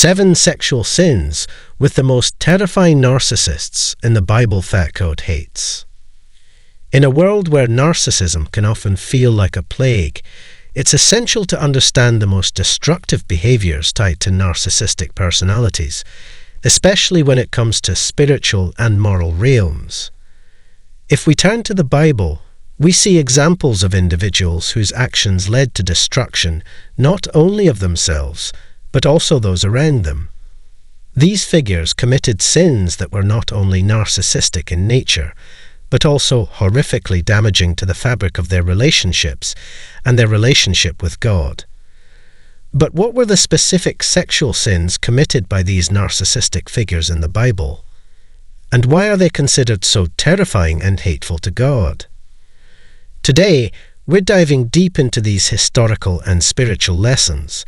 7 sexual sins with the most terrifying narcissists in the Bible Thatgod hates. In a world where narcissism can often feel like a plague, it's essential to understand the most destructive behaviors tied to narcissistic personalities, especially when it comes to spiritual and moral realms. If we turn to the Bible, we see examples of individuals whose actions led to destruction not only of themselves, but also those around them. These figures committed sins that were not only narcissistic in nature, but also horrifically damaging to the fabric of their relationships and their relationship with God. But what were the specific sexual sins committed by these narcissistic figures in the Bible? And why are they considered so terrifying and hateful to God? Today, we're diving deep into these historical and spiritual lessons,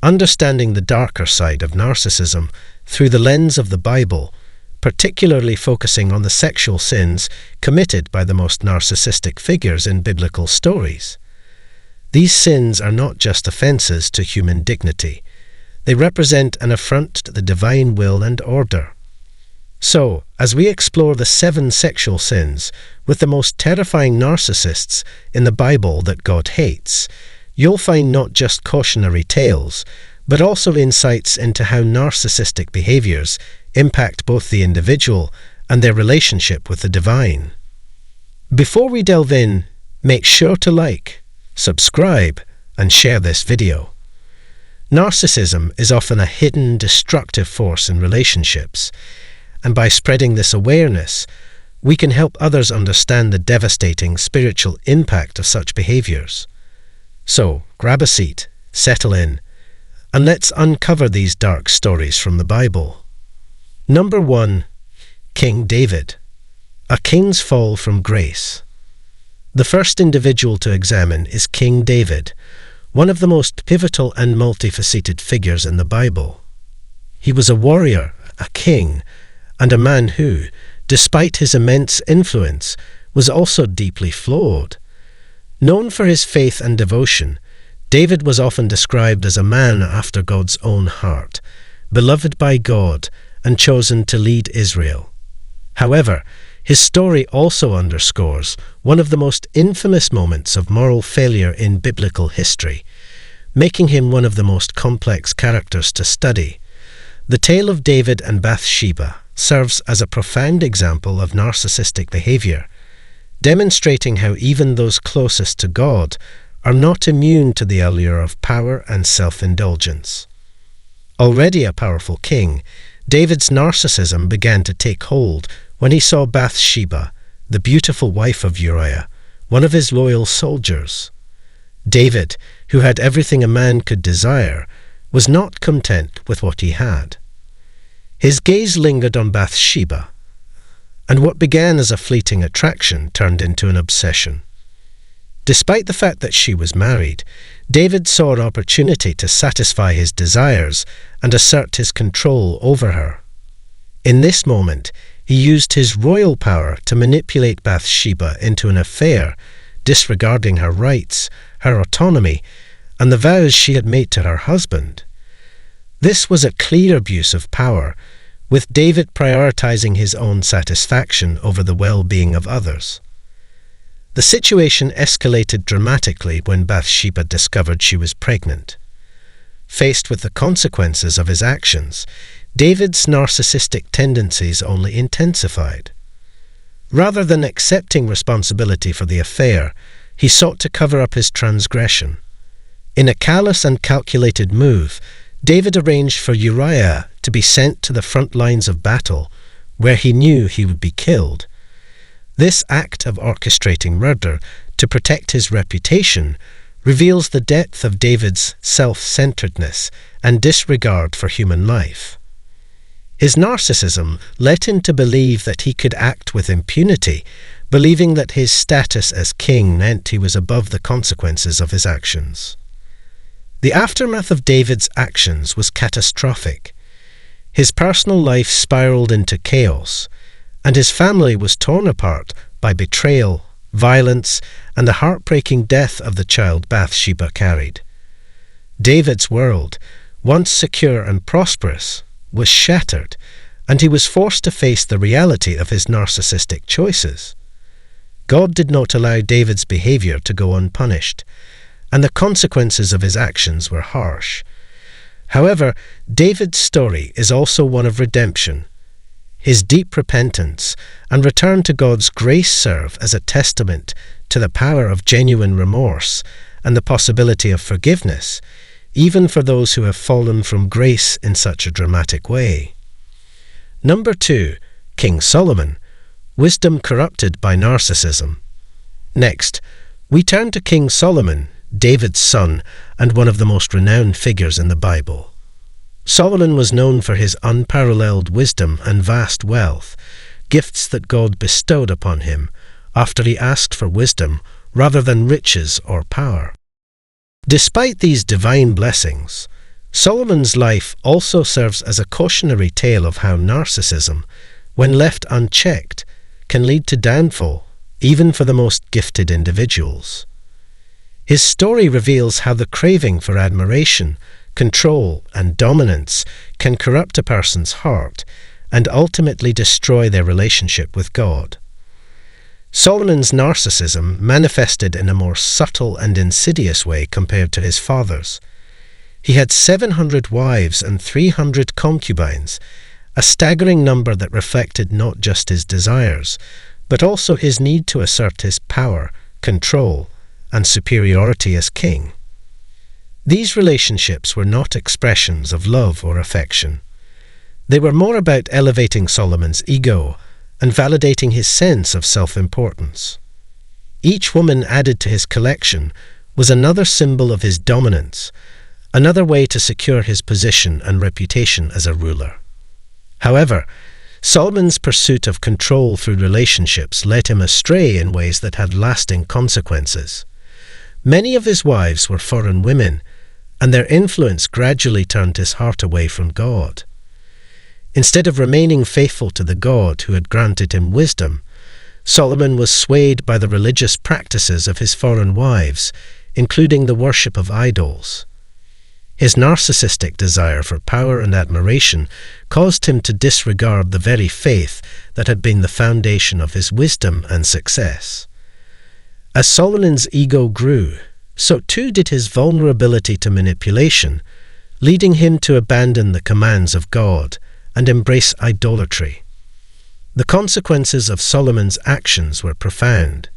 understanding the darker side of narcissism through the lens of the Bible, particularly focusing on the sexual sins committed by the most narcissistic figures in biblical stories. These sins are not just offenses to human dignity. They represent an affront to the divine will and order. So, as we explore the 7 sexual sins with the most terrifying narcissists in the Bible that God hates, you'll find not just cautionary tales, but also insights into how narcissistic behaviors impact both the individual and their relationship with the divine. Before we delve in, make sure to like, subscribe, and share this video. Narcissism is often a hidden, destructive force in relationships, and by spreading this awareness, we can help others understand the devastating spiritual impact of such behaviors. So, grab a seat, settle in, and let's uncover these dark stories from the Bible. Number 1. King David. A king's fall from grace. The first individual to examine is King David, one of the most pivotal and multifaceted figures in the Bible. He was a warrior, a king, and a man who, despite his immense influence, was also deeply flawed. Known for his faith and devotion, David was often described as a man after God's own heart, beloved by God and chosen to lead Israel. However, his story also underscores one of the most infamous moments of moral failure in biblical history, making him one of the most complex characters to study. The tale of David and Bathsheba serves as a profound example of narcissistic behavior, demonstrating how even those closest to God are not immune to the allure of power and self-indulgence. Already a powerful king, David's narcissism began to take hold when he saw Bathsheba, the beautiful wife of Uriah, one of his loyal soldiers. David, who had everything a man could desire, was not content with what he had. His gaze lingered on Bathsheba, and what began as a fleeting attraction turned into an obsession. Despite the fact that she was married, David saw an opportunity to satisfy his desires and assert his control over her. In this moment, he used his royal power to manipulate Bathsheba into an affair, disregarding her rights, her autonomy, and the vows she had made to her husband. This was a clear abuse of power, with David prioritizing his own satisfaction over the well-being of others. The situation escalated dramatically when Bathsheba discovered she was pregnant. Faced with the consequences of his actions, David's narcissistic tendencies only intensified. Rather than accepting responsibility for the affair, he sought to cover up his transgression. In a callous and calculated move, David arranged for Uriah to be sent to the front lines of battle, where he knew he would be killed. This act of orchestrating murder to protect his reputation reveals the depth of David's self-centeredness and disregard for human life. His narcissism led him to believe that he could act with impunity, believing that his status as king meant he was above the consequences of his actions. The aftermath of David's actions was catastrophic. His personal life spiraled into chaos, and his family was torn apart by betrayal, violence, and the heartbreaking death of the child Bathsheba carried. David's world, once secure and prosperous, was shattered, and he was forced to face the reality of his narcissistic choices. God did not allow David's behavior to go unpunished, and the consequences of his actions were harsh. However, David's story is also one of redemption. His deep repentance and return to God's grace serve as a testament to the power of genuine remorse and the possibility of forgiveness, even for those who have fallen from grace in such a dramatic way. Number 2, King Solomon, wisdom corrupted by narcissism. Next, we turn to King Solomon, David's son, and one of the most renowned figures in the Bible. Solomon was known for his unparalleled wisdom and vast wealth, gifts that God bestowed upon him after he asked for wisdom rather than riches or power. Despite these divine blessings, Solomon's life also serves as a cautionary tale of how narcissism, when left unchecked, can lead to downfall, even for the most gifted individuals. His story reveals how the craving for admiration, control, and dominance can corrupt a person's heart and ultimately destroy their relationship with God. Solomon's narcissism manifested in a more subtle and insidious way compared to his father's. He had 700 wives and 300 concubines, a staggering number that reflected not just his desires, but also his need to assert his power, control, and superiority as king. These relationships were not expressions of love or affection. They were more about elevating Solomon's ego and validating his sense of self-importance. Each woman added to his collection was another symbol of his dominance, another way to secure his position and reputation as a ruler. However, Solomon's pursuit of control through relationships led him astray in ways that had lasting consequences. Many of his wives were foreign women, and their influence gradually turned his heart away from God. Instead of remaining faithful to the God who had granted him wisdom, Solomon was swayed by the religious practices of his foreign wives, including the worship of idols. His narcissistic desire for power and admiration caused him to disregard the very faith that had been the foundation of his wisdom and success. As Solomon's ego grew, so too did his vulnerability to manipulation, leading him to abandon the commands of God and embrace idolatry. The consequences of Solomon's actions were profound.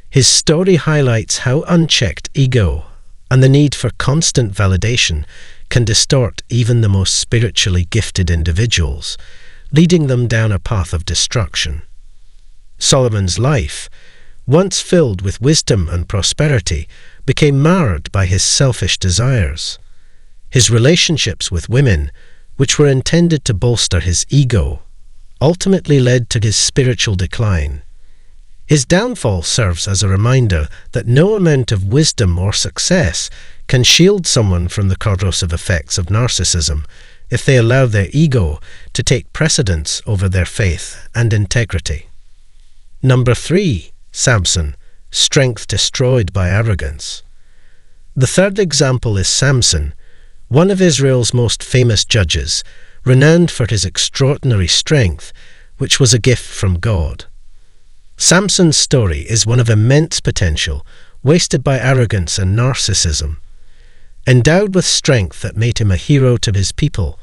His story highlights how unchecked ego and the need for constant validation can distort even the most spiritually gifted individuals, leading them down a path of destruction. Solomon's life, once filled with wisdom and prosperity, became marred by his selfish desires. His relationships with women, which were intended to bolster his ego, ultimately led to his spiritual decline. His downfall serves as a reminder that no amount of wisdom or success can shield someone from the corrosive effects of narcissism if they allow their ego to take precedence over their faith and integrity. Number 3, Samson, strength destroyed by arrogance. The third example is Samson, one of Israel's most famous judges, renowned for his extraordinary strength, which was a gift from God. Samson's story is one of immense potential, wasted by arrogance and narcissism. Endowed with strength that made him a hero to his people,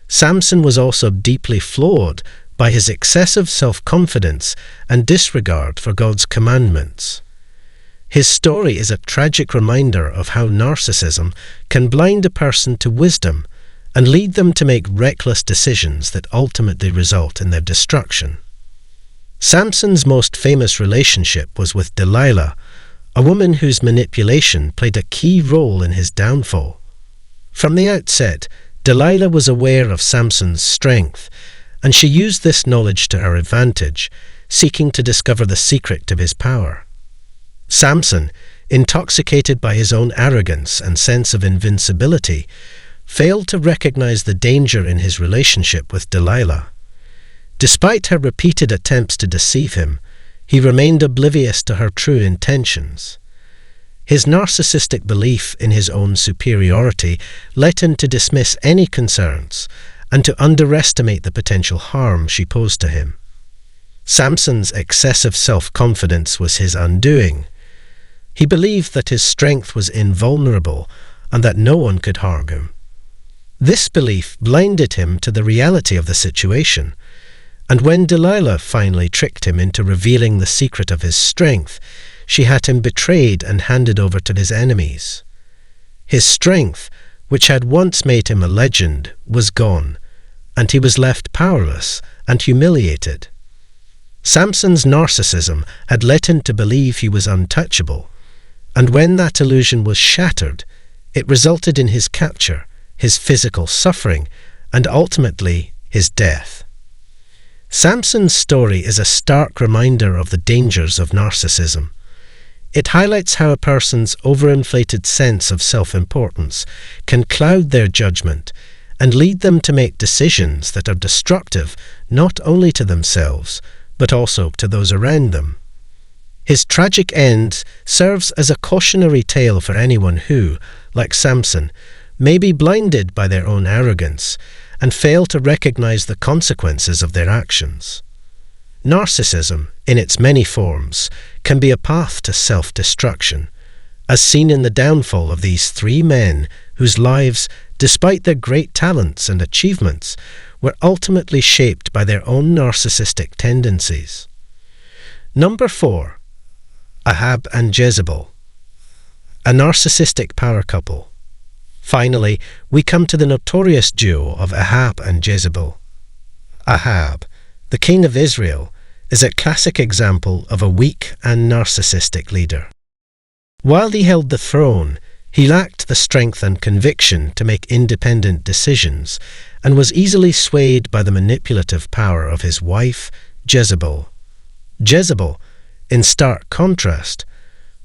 Samson was also deeply flawed by his excessive self-confidence and disregard for God's commandments. His story is a tragic reminder of how narcissism can blind a person to wisdom and lead them to make reckless decisions that ultimately result in their destruction. Samson's most famous relationship was with Delilah, a woman whose manipulation played a key role in his downfall. From the outset, Delilah was aware of Samson's strength, and she used this knowledge to her advantage, seeking to discover the secret to his power. Samson, intoxicated by his own arrogance and sense of invincibility, failed to recognize the danger in his relationship with Delilah. Despite her repeated attempts to deceive him, he remained oblivious to her true intentions. His narcissistic belief in his own superiority led him to dismiss any concerns and to underestimate the potential harm she posed to him. Samson's excessive self-confidence was his undoing. He believed that his strength was invulnerable and that no one could harm him. This belief blinded him to the reality of the situation, and when Delilah finally tricked him into revealing the secret of his strength, she had him betrayed and handed over to his enemies. His strength, which had once made him a legend, was gone, and he was left powerless and humiliated. Samson's narcissism had led him to believe he was untouchable, and when that illusion was shattered, it resulted in his capture, his physical suffering, and ultimately his death. Samson's story is a stark reminder of the dangers of narcissism. It highlights how a person's overinflated sense of self-importance can cloud their judgment and lead them to make decisions that are destructive not only to themselves, but also to those around them. His tragic end serves as a cautionary tale for anyone who, like Samson, may be blinded by their own arrogance and fail to recognize the consequences of their actions. Narcissism, in its many forms, can be a path to self-destruction, as seen in the downfall of these three men whose lives, despite their great talents and achievements, were ultimately shaped by their own narcissistic tendencies. Number 4. Ahab and Jezebel. A narcissistic power couple. Finally, we come to the notorious duo of Ahab and Jezebel. Ahab, the king of Israel, is a classic example of a weak and narcissistic leader. While he held the throne, he lacked the strength and conviction to make independent decisions and was easily swayed by the manipulative power of his wife, Jezebel. Jezebel, in stark contrast,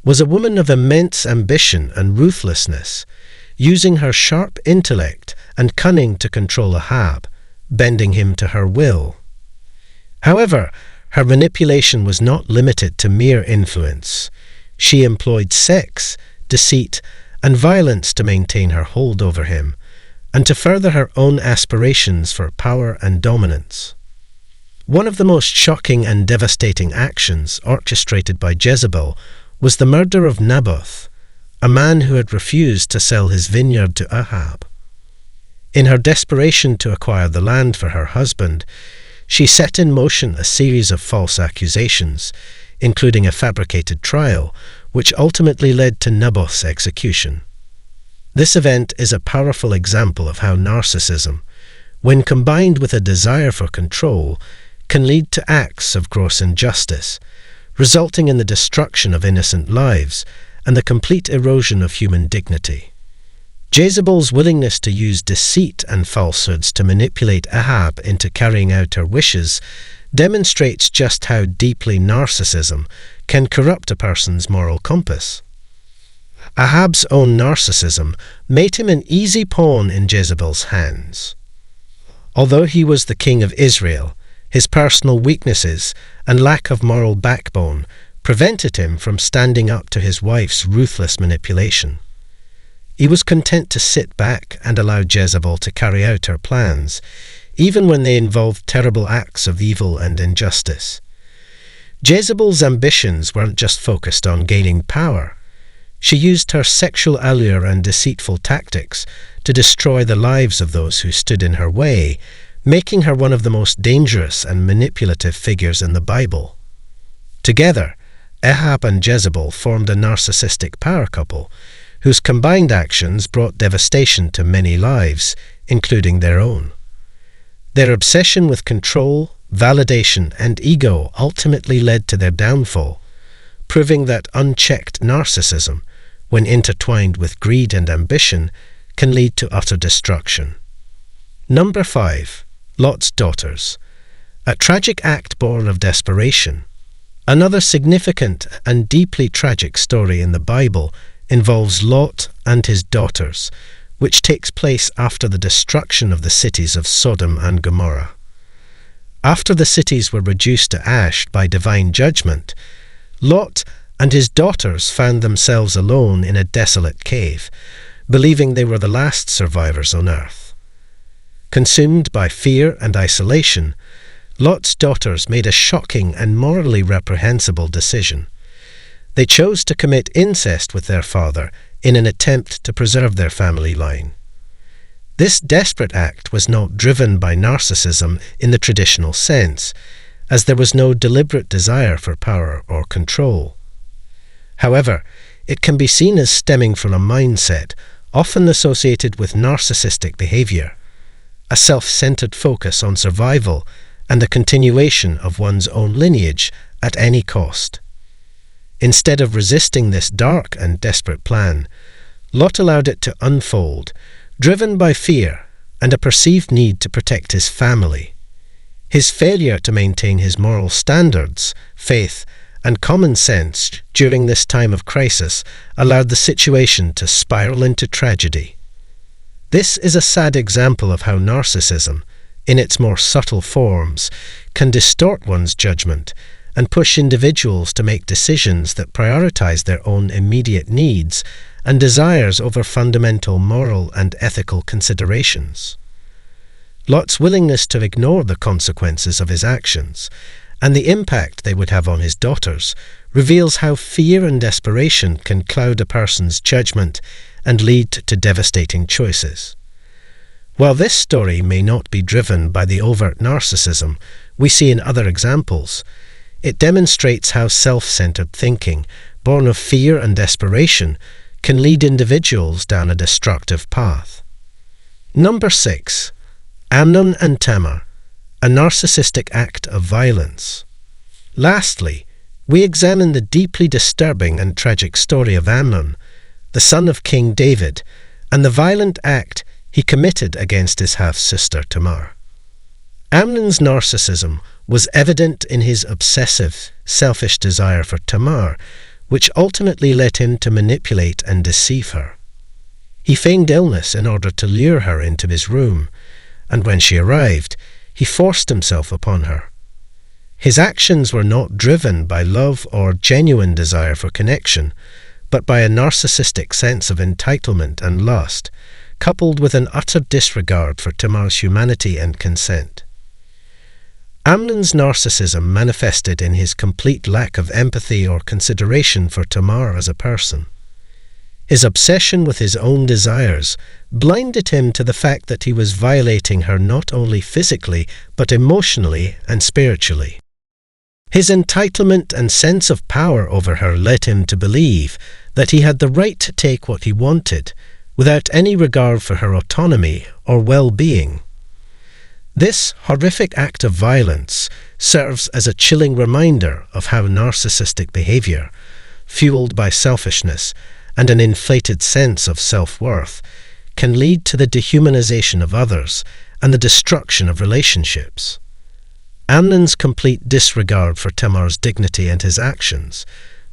was a woman of immense ambition and ruthlessness, using her sharp intellect and cunning to control Ahab, bending him to her will. However, her manipulation was not limited to mere influence. She employed sex, deceit, and violence to maintain her hold over him, and to further her own aspirations for power and dominance. One of the most shocking and devastating actions orchestrated by Jezebel was the murder of Naboth, a man who had refused to sell his vineyard to Ahab. In her desperation to acquire the land for her husband, she set in motion a series of false accusations, including a fabricated trial, which ultimately led to Naboth's execution. This event is a powerful example of how narcissism, when combined with a desire for control, can lead to acts of gross injustice, resulting in the destruction of innocent lives and the complete erosion of human dignity. Jezebel's willingness to use deceit and falsehoods to manipulate Ahab into carrying out her wishes demonstrates just how deeply narcissism can corrupt a person's moral compass. Ahab's own narcissism made him an easy pawn in Jezebel's hands. Although he was the king of Israel, his personal weaknesses and lack of moral backbone prevented him from standing up to his wife's ruthless manipulation. He was content to sit back and allow Jezebel to carry out her plans, even when they involved terrible acts of evil and injustice. Jezebel's ambitions weren't just focused on gaining power. She used her sexual allure and deceitful tactics to destroy the lives of those who stood in her way, making her one of the most dangerous and manipulative figures in the Bible. Together, Ahab and Jezebel formed a narcissistic power couple, whose combined actions brought devastation to many lives, including their own. Their obsession with control, validation, and ego ultimately led to their downfall, proving that unchecked narcissism, when intertwined with greed and ambition, can lead to utter destruction. Number 5. Lot's daughters. A tragic act born of desperation. Another significant and deeply tragic story in the Bible involves Lot and his daughters, which takes place after the destruction of the cities of Sodom and Gomorrah. After the cities were reduced to ash by divine judgment, Lot, and his daughters found themselves alone in a desolate cave, believing they were the last survivors on earth. Consumed by fear and isolation, Lot's daughters made a shocking and morally reprehensible decision. They chose to commit incest with their father in an attempt to preserve their family line. This desperate act was not driven by narcissism in the traditional sense, as there was no deliberate desire for power or control. However, it can be seen as stemming from a mindset often associated with narcissistic behavior, a self-centered focus on survival and the continuation of one's own lineage at any cost. Instead of resisting this dark and desperate plan, Lot allowed it to unfold, driven by fear and a perceived need to protect his family. His failure to maintain his moral standards, faith, and common sense during this time of crisis allowed the situation to spiral into tragedy. This is a sad example of how narcissism, in its more subtle forms, can distort one's judgment and push individuals to make decisions that prioritize their own immediate needs and desires over fundamental moral and ethical considerations. Lot's willingness to ignore the consequences of his actions and the impact they would have on his daughters reveals how fear and desperation can cloud a person's judgment and lead to devastating choices. While this story may not be driven by the overt narcissism we see in other examples, it demonstrates how self-centered thinking, born of fear and desperation, can lead individuals down a destructive path. Number 6. Amnon and Tamar, a narcissistic act of violence. Lastly, we examine the deeply disturbing and tragic story of Amnon, the son of King David, and the violent act he committed against his half-sister Tamar. Amnon's narcissism was evident in his obsessive, selfish desire for Tamar, which ultimately led him to manipulate and deceive her. He feigned illness in order to lure her into his room, and when she arrived, he forced himself upon her. His actions were not driven by love or genuine desire for connection, but by a narcissistic sense of entitlement and lust, coupled with an utter disregard for Tamar's humanity and consent. Amnon's narcissism manifested in his complete lack of empathy or consideration for Tamar as a person. His obsession with his own desires blinded him to the fact that he was violating her not only physically, but emotionally and spiritually. His entitlement and sense of power over her led him to believe that he had the right to take what he wanted, without any regard for her autonomy or well-being. This horrific act of violence serves as a chilling reminder of how narcissistic behavior, fueled by selfishness and an inflated sense of self-worth, can lead to the dehumanization of others and the destruction of relationships. Amnon's complete disregard for Tamar's dignity and his actions,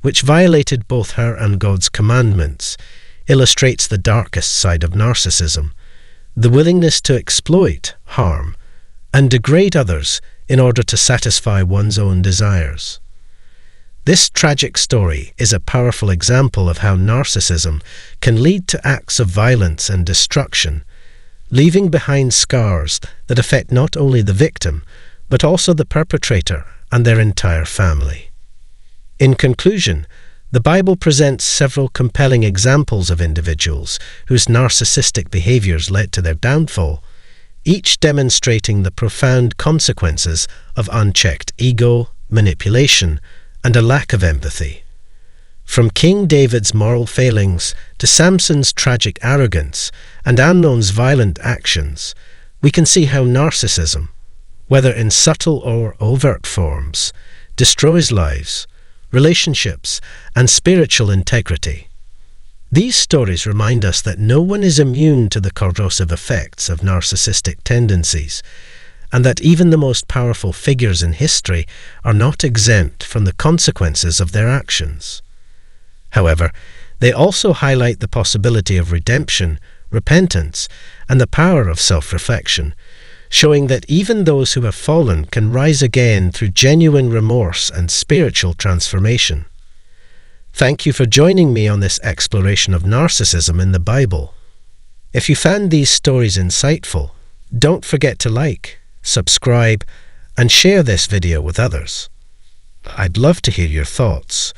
which violated both her and God's commandments, illustrates the darkest side of narcissism, the willingness to exploit, harm, and degrade others in order to satisfy one's own desires. This tragic story is a powerful example of how narcissism can lead to acts of violence and destruction, leaving behind scars that affect not only the victim, but also the perpetrator and their entire family. In conclusion, the Bible presents several compelling examples of individuals whose narcissistic behaviors led to their downfall, each demonstrating the profound consequences of unchecked ego, manipulation, and a lack of empathy. From King David's moral failings to Samson's tragic arrogance and Amnon's violent actions, we can see how narcissism, whether in subtle or overt forms, destroys lives, relationships, and spiritual integrity. These stories remind us that no one is immune to the corrosive effects of narcissistic tendencies, and that even the most powerful figures in history are not exempt from the consequences of their actions. However, they also highlight the possibility of redemption, repentance, and the power of self-reflection, showing that even those who have fallen can rise again through genuine remorse and spiritual transformation. Thank you for joining me on this exploration of narcissism in the Bible. If you found these stories insightful, don't forget to like, subscribe, and share this video with others. I'd love to hear your thoughts.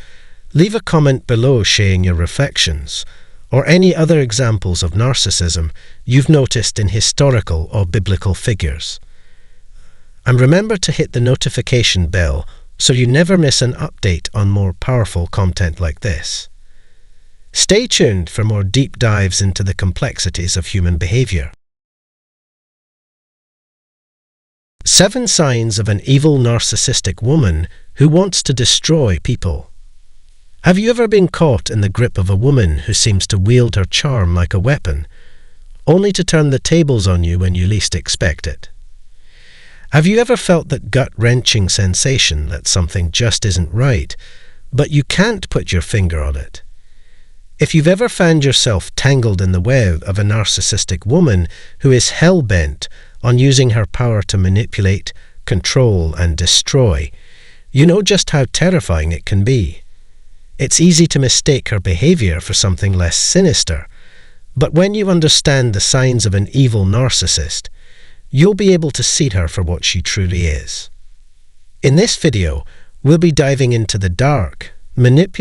Leave a comment below sharing your reflections, or any other examples of narcissism you've noticed in historical or biblical figures. And remember to hit the notification bell so you never miss an update on more powerful content like this. Stay tuned for more deep dives into the complexities of human behavior. 7 signs of an evil narcissistic woman who wants to destroy people. Have you ever been caught in the grip of a woman who seems to wield her charm like a weapon, only to turn the tables on you when you least expect it? Have you ever felt that gut-wrenching sensation that something just isn't right, but you can't put your finger on it? If you've ever found yourself tangled in the web of a narcissistic woman who is hell-bent on using her power to manipulate, control, and destroy, you know just how terrifying it can be. It's easy to mistake her behavior for something less sinister, but when you understand the signs of an evil narcissist, you'll be able to see her for what she truly is. In this video, we'll be diving into the dark, manipulative